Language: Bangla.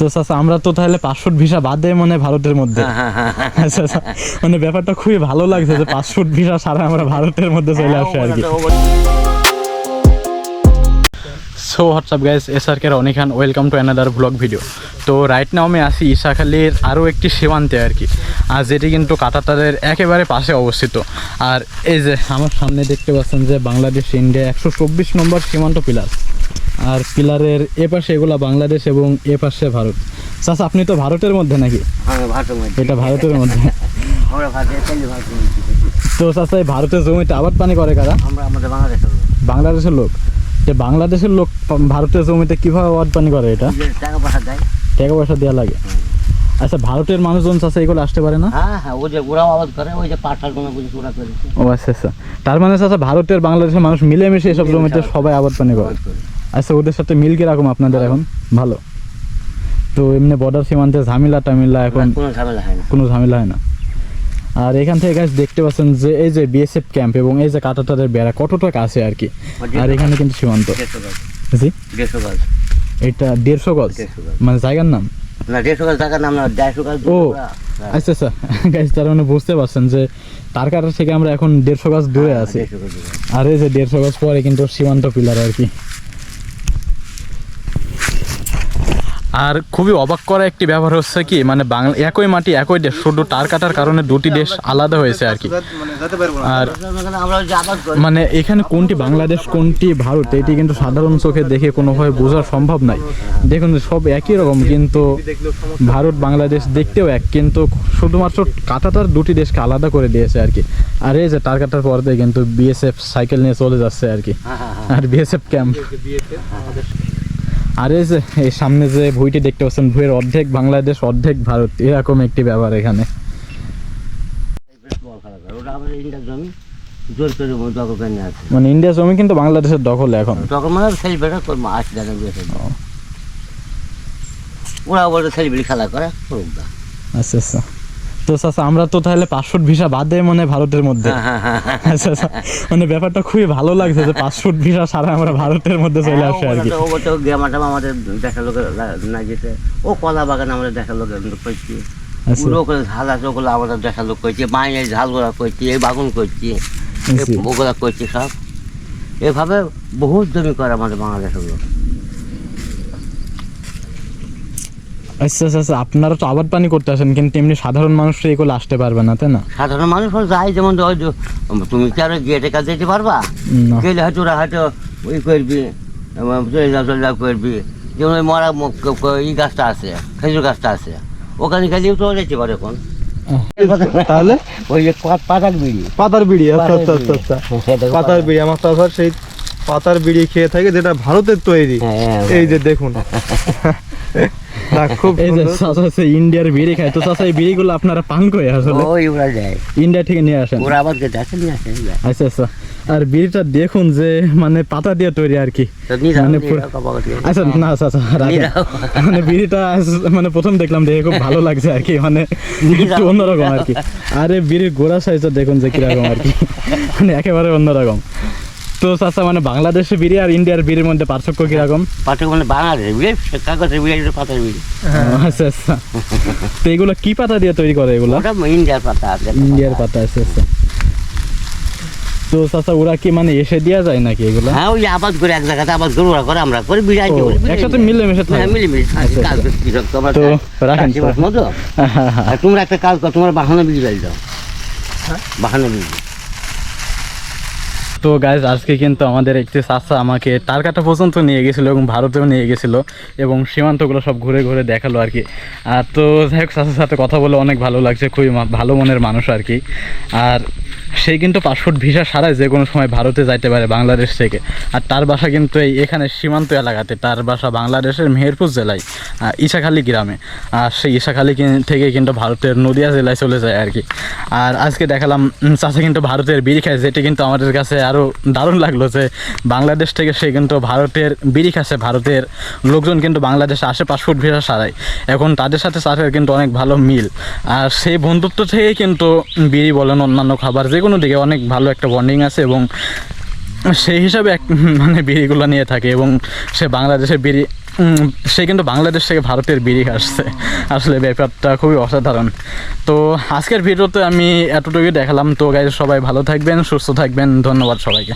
তো চাচা আমরা তো তাহলে পাসপোর্ট ভিসা বাদে মানে ভারতের মধ্যে। আচ্ছা আচ্ছা, মানে ব্যাপারটা খুবই ভালো লাগছে যে পাসপোর্ট ভিসা ছাড়া আমরা ভারতের মধ্যে চলে আসি আর কি। So what's up guys, SRK Roni Khan, welcome to another blog video. তো রাইট নাও আমি আসি ইসাখালীর আরও একটি সীমান্তে আর কি, আর যেটি কিন্তু কাঁটাতারের একেবারে পাশে অবস্থিত। আর এই যে আমার সামনে দেখতে পাচ্ছেন যে বাংলাদেশ ইন্ডিয়া 124 নম্বর সীমান্ত পিলার, আর পিলারের এ পাশে এগুলা বাংলাদেশ এবং এ পাশে ভারত। চাচা আপনি তো ভারতের মধ্যে নাকি? এটা ভারতের মধ্যে। তো চাচা এই ভারতের জমিতে আবাদ পানি করে কারা? বাংলাদেশের লোক। বাংলাদেশের লোক ভারতের জমিতে কিভাবে আবাদ পানি করে? এটা টাকা পয়সা দেওয়া লাগে। আচ্ছা, ভারতের মানুষজন চাষে এগুলো আসতে পারে না? ও আচ্ছা আচ্ছা, তার মানে চাষা ভারতের বাংলাদেশের মানুষ মিলেমিশে এসব জমিতে সবাই আবাদ পানি করে। আচ্ছা, ওদের সাথে মিল কিরকম আপনাদের এখন? ভালো। তো এমনি বর্ডার সীমান্তে ঝামেলা টামেলা এখন কোনো ঝামেলা হয় না। আর এখান থেকে গাছ দেখতে পাচ্ছেন যে এই যে BSF ক্যাম্প এবং এই যে কাঁটাতারের বেড়া কতটা কাছে আর কি। আর এখানে কিন্তু সীমান্ত। জি, এটা 150 গজ মানে জায়গার নাম? ও আচ্ছা আচ্ছা গাছ, তার মানে বুঝতে পারছেন যে তার কাটা থেকে আমরা এখন 150 গজ দূরে আছি। আর এই যে 150 গজ পরে কিন্তু সীমান্ত পিলার আর কি। আর খুবই অবাক করা একটি ব্যাপার হচ্ছে কি, মানে বাংলা একই মাটি একই দেশ, শুধু টার কাটার কারণে দুটি দেশ আলাদা হয়েছে আর কি। আর মানে এখানে কোনটি বাংলাদেশ কোনটি ভারত এটি কিন্তু সাধারণ চোখে দেখে কোনোভাবে বোঝা সম্ভব নয়। দেখুন সব একই রকম, কিন্তু ভারত বাংলাদেশ দেখতেও এক, কিন্তু শুধুমাত্র কাটাটার দুটি দেশকে আলাদা করে দিয়েছে আর কি। আর এই যে টার কাটার পরে কিন্তু BSF সাইকেল নিয়ে চলে যাচ্ছে আর কি। আর BSF ক্যাম্প। আর এই যে এই সামনে যে ভুঁইটি দেখতে পাচ্ছেন, ভুঁইয়ের অর্ধেক বাংলাদেশ অর্ধেক ভারত, এরকম একটি ব্যাপার এখানে। মানে ইন্ডিয়া জমি কিন্তু বাংলাদেশের দখলে এখন। আচ্ছা আচ্ছা, তো চাচা আমরা তো তাহলে পাসপোর্ট ভিসা বাদে মানে ভারতের মধ্যে। আচ্ছা আচ্ছা, মানে ব্যাপারটা খুবই ভালো লাগছে যে পাসপোর্ট ভিসা ছাড়া আমরা ভারতের মধ্যে চলে আসি আর কি। আমাদের দেখার লোকের না যেতে, ও কলা বাগান আমাদের দেখার লোকের করছি, ঝাল আছে ওগুলো আমাদের দেখার লোক করছি, মায়ের ঝালগুলা করছি, এই বাগুন করছি, ওগুলা করছি সব। এভাবে বহুত জমি করে আমাদের বাংলাদেশের লোক। আচ্ছা আচ্ছা, আপনারা তো আবাদ পানি করতে আসেন, কিন্তু এমনি সাধারণ মানুষ এগুলো আসতে পারবে না, তাই না? সাধারণ মানুষ যায়, যেমন তুমি কি আর গেটে কাজ যেতে পারবা? গেলে হয়তো ওরা হয়তো ওই করবি, চলে যাও করবি। যেমন ওই মরা ই গাছটা আছে, খেজুর গাছটা আছে, ওখানে গেলেও তো যেতে পারে এখন। তাহলে ওই যে পাতার বিড়ি। পাতার বিড়ি, আচ্ছা আচ্ছা আচ্ছা, পাতার বিড়ি। আমার তো সেই পাতার বিড়ি খেয়ে থাকে যেটা ভারতের তৈরি। এই যে দেখুন খুব ইন্ডিয়ার বিড়ি খায়। তো চাচা এই বিড়িগুলো আপনারা পান করে আসলে ইন্ডিয়া থেকে নিয়ে আসেন? আচ্ছা আচ্ছা, আর বিড়িটা দেখুন যে মানে পাতা দিয়ে তৈরি আর কি। আচ্ছা না চাচা, মানে বিড়িটা মানে প্রথম দেখলাম দেখে খুব ভালো লাগছে আর কি, মানে একটু অন্যরকম আর কি। আর এই বিড়ির গোড়া সাইজটা দেখুন যে কিরকম আর কি, মানে একেবারে অন্যরকম। তো চাচা মানে বাংলাদেশের বিড়ি আর ইন্ডিয়ার বিড়ির মধ্যে পার্থক্য কিরকম? পার্থক্য মানে বাংলাদেশের বিড়ি কাগজের বিড়ি, পাতার বিড়ি। আচ্ছা আচ্ছা, তো এগুলো কি পাতা দিয়ে তৈরি করে? এগুলো ইন্ডিয়ার পাতা। ইন্ডিয়ার পাতা। আচ্ছা আচ্ছা, তো চাচা ওরা কি মানে এসে দেওয়া যায় নাকি এগুলো? হ্যাঁ, ওই আবাদ করে এক জায়গাতে আবাদ করে ওরা করে, আমরা করে বিড়ি একসাথে মিলেমিশে থাকে। তো রাখেন তোমরা একটা কাজ করো, তোমার বাহানো বিড়ি বাড়ি দাও, বাহানো বিড়ি। তো গাইজ আজকে কিন্তু আমাদের একটি চাচা আমাকে টারকাটা পর্যন্ত নিয়ে গেছিলো এবং ভারতেও নিয়ে গেছিলো এবং সীমান্তগুলো সব ঘুরে ঘুরে দেখালো আর কি। আর তো যাই হোক, চাচার সাথে কথা বলে অনেক ভালো লাগছে, খুবই ভালো মনের মানুষ আর কি। আর সেই কিন্তু পাসপোর্ট ভিসা ছাড়াই যে কোনো সময় ভারতে যাইতে পারে বাংলাদেশ থেকে। আর তার বাসা কিন্তু এখানে সীমান্ত এলাকাতে, তার বাসা বাংলাদেশের মেহেরপুর জেলায় ইসাখালী গ্রামে। আর সেই ইসাখালী থেকে কিন্তু ভারতের নদিয়া জেলায় চলে যায় আর কি। আর আজকে দেখালাম চাচা কিন্তু ভারতের বিড়ি খায়, যেটি কিন্তু আমাদের কাছে আরও দারুণ লাগলো যে বাংলাদেশ থেকে সে কিন্তু ভারতের বিড়ি খাচ্ছে। ভারতের লোকজন কিন্তু বাংলাদেশে আসে পাসপোর্ট ভিসা ছাড়াই, এখন তাদের সাথে চাচার কিন্তু অনেক ভালো মিল। আর সেই বন্ধুত্ব থেকেই কিন্তু বিড়ি বলেন অন্যান্য খাবার যে কোনো দিকে অনেক ভালো একটা বন্ডিং আছে এবং সেই হিসাবে মানে বিড়িগুলো নিয়ে থাকে এবং সে বাংলাদেশের বিড়ি সে কিন্তু বাংলাদেশ থেকে ভারতের বিড়ি আসছে। আসলে ব্যাপারটা খুবই অসাধারণ। তো আজকের ভিডিওতে আমি এতটুকুই দেখালাম। তো গাইজ সবাই ভালো থাকবেন, সুস্থ থাকবেন, ধন্যবাদ সবাইকে।